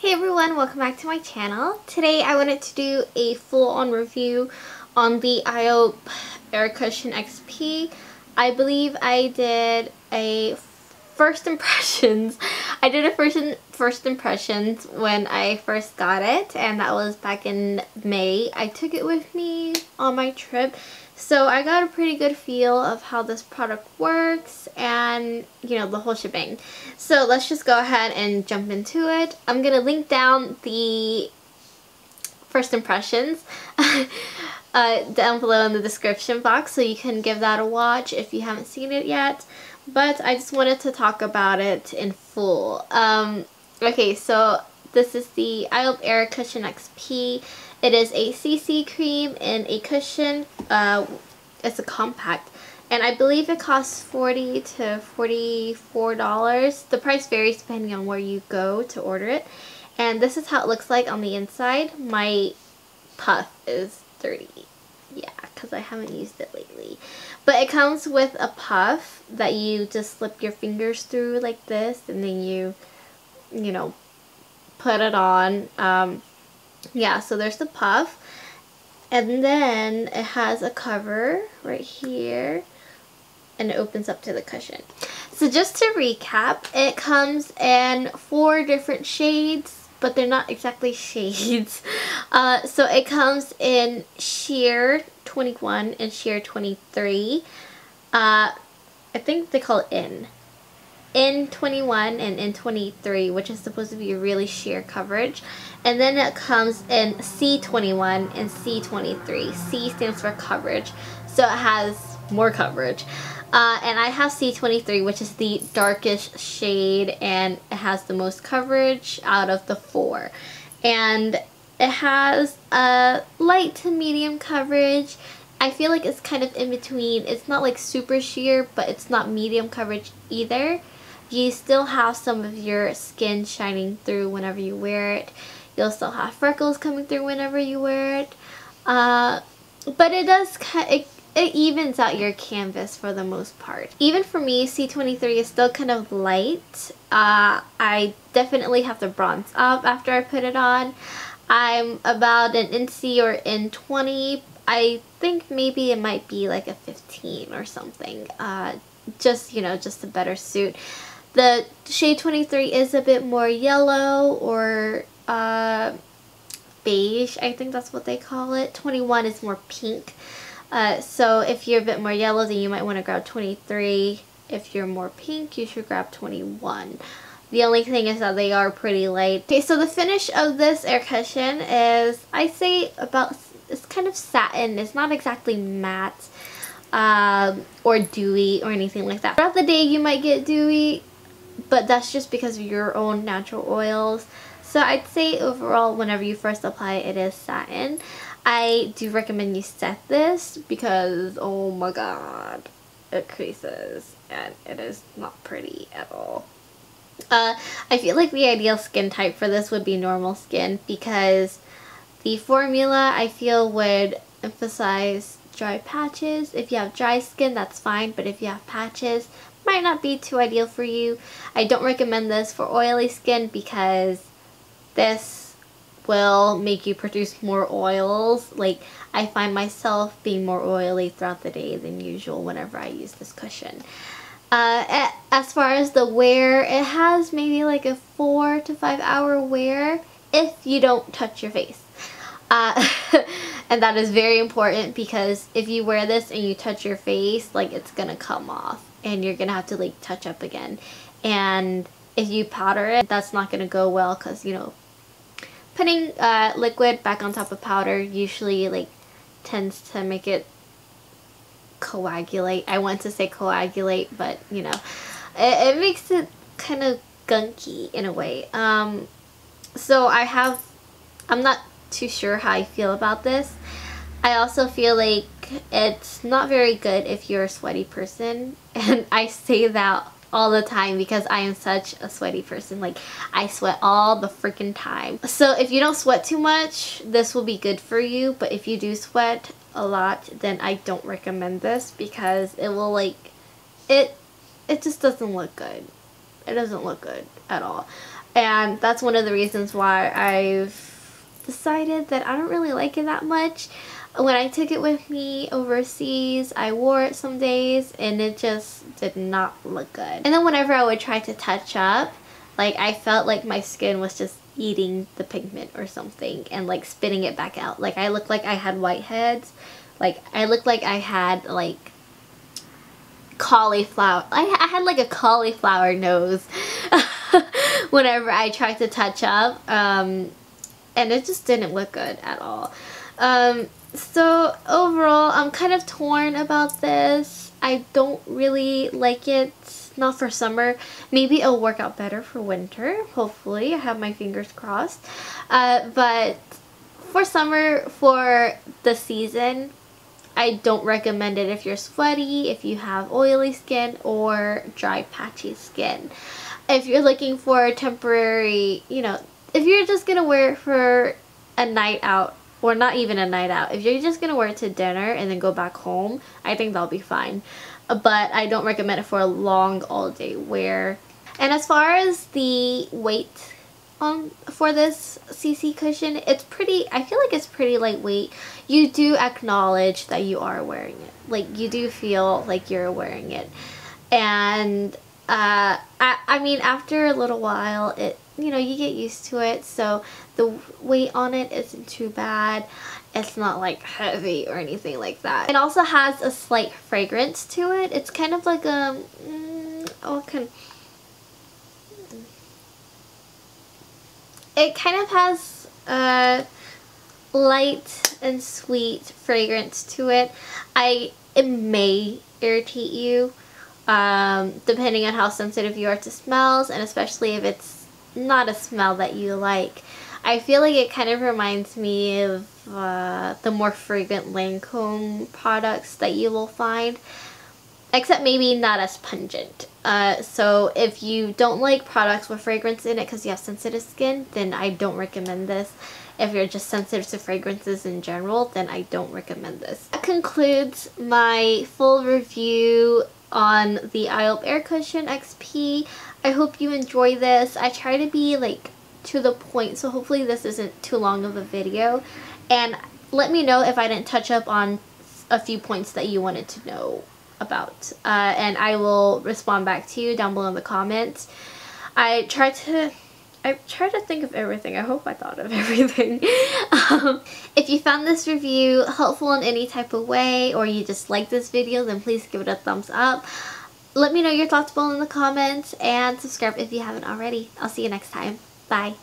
Hey everyone, welcome back to my channel. Today I wanted to do a full-on review on the Iope Air Cushion XP. I believe I did a first impressions. I did a first impressions when I first got it, and that was back in May. I took it with me on my trip, so I got a pretty good feel of how this product works and, you know, the whole shebang. So let's just go ahead and jump into it. I'm gonna link down the first impressions down below in the description box, so you can give that a watch if you haven't seen it yet. But I just wanted to talk about it in full. Okay, so this is the Iope Air Cushion XP. It is a CC cream in a cushion. It's a compact, and I believe it costs $40 to $44. The price varies depending on where you go to order it. And this is how it looks like on the inside. My puff is dirty. Yeah, because I haven't used it lately. But it comes with a puff that you just slip your fingers through like this, and then you know, put it on. Yeah, so there's the puff. And then it has a cover right here, and it opens up to the cushion. So just to recap, it comes in 4 different shades, but they're not exactly shades. So it comes in sheer 21 and sheer 23. I think they call it in 21 and in 23, which is supposed to be a really sheer coverage. And then it comes in C21 and C23. C stands for coverage, so it has more coverage. And I have C23, which is the darkest shade, and it has the most coverage out of the 4. And it has a light to medium coverage. I feel like it's kind of in between. It's not like super sheer, but it's not medium coverage either. You still have some of your skin shining through whenever you wear it. You'll still have freckles coming through whenever you wear it. But it does it evens out your canvas for the most part. Even for me, C23 is still kind of light. I definitely have to bronze up after I put it on. I'm about an NC or N20. I think maybe it might be like a 15 or something. Just, you know, just a better suit. The shade 23 is a bit more yellow or beige, I think that's what they call it. 21 is more pink. So if you're a bit more yellow, then you might want to grab 23. If you're more pink, you should grab 21. The only thing is that they are pretty light. Okay, so the finish of this air cushion is, I say about, it's kind of satin. It's not exactly matte or dewy or anything like that. Throughout the day you might get dewy, but that's just because of your own natural oils. So I'd say overall, whenever you first apply it, it is satin. I do recommend you set this because, oh my god, it creases and it is not pretty at all. I feel like the ideal skin type for this would be normal skin, because the formula I feel would emphasize dry patches. If you have dry skin, that's fine, but if you have patches, might not be too ideal for you. I don't recommend this for oily skin because this will make you produce more oils. Like, I find myself being more oily throughout the day than usual whenever I use this cushion. As far as the wear, it has maybe like a 4 to 5 hour wear if you don't touch your face. And that is very important, because if you wear this and you touch your face, like, it's gonna come off and you're gonna have to like touch up again. And if you powder it, that's not gonna go well, because, you know, putting liquid back on top of powder usually like tends to make it coagulate. I want to say coagulate, but you know, it makes it kind of gunky in a way. So I'm not too sure how I feel about this. I also feel like it's not very good if you're a sweaty person, and I say that all the time because I am such a sweaty person. Like, I sweat all the freaking time. So if you don't sweat too much, this will be good for you, but if you do sweat a lot, then I don't recommend this, because it will like, it just doesn't look good. It doesn't look good at all. and that's one of the reasons why I've decided that I don't really like it that much. When I took it with me overseas, I wore it some days and it just did not look good. And then whenever I would try to touch up, like I felt like my skin was just eating the pigment or something and like spitting it back out. Like I looked like I had whiteheads. Like I looked like I had like cauliflower. I had like a cauliflower nose whenever I tried to touch up. And it just didn't look good at all. So overall, I'm kind of torn about this. I don't really like it. Not for summer. Maybe it'll work out better for winter. Hopefully. I have my fingers crossed. But for summer, for the season, I don't recommend it if you're sweaty, if you have oily skin, or dry patchy skin. If you're looking for a temporary, you know, if you're just gonna wear it for a night out, or not even a night out, if you're just gonna wear it to dinner and then go back home, I think that'll be fine. But I don't recommend it for a long all day wear. And as far as the weight for this CC cushion, it's pretty, I feel like it's pretty lightweight. You do acknowledge that you are wearing it. Like you do feel like you're wearing it. And I mean, after a little while, you know, you get used to it, so the weight on it isn't too bad. It's not like heavy or anything like that. It also has a slight fragrance to it. It's kind of like a it kind of has a light and sweet fragrance to it. It may irritate you depending on how sensitive you are to smells, and especially if it's not a smell that you like. I feel like it kind of reminds me of the more fragrant Lancome products that you will find, except maybe not as pungent. So if you don't like products with fragrance in it because you have sensitive skin, then I don't recommend this. If you're just sensitive to fragrances in general, then I don't recommend this. That concludes my full review on the Iope Air Cushion XP. I hope you enjoy this. I try to be like to the point, so hopefully this isn't too long of a video. And let me know if I didn't touch up on a few points that you wanted to know about. And I will respond back to you down below in the comments. I try to think of everything. I hope I thought of everything. If you found this review helpful in any type of way, or you just like this video, then please give it a thumbs up. Let me know your thoughts below in the comments, and subscribe if you haven't already. I'll see you next time. Bye.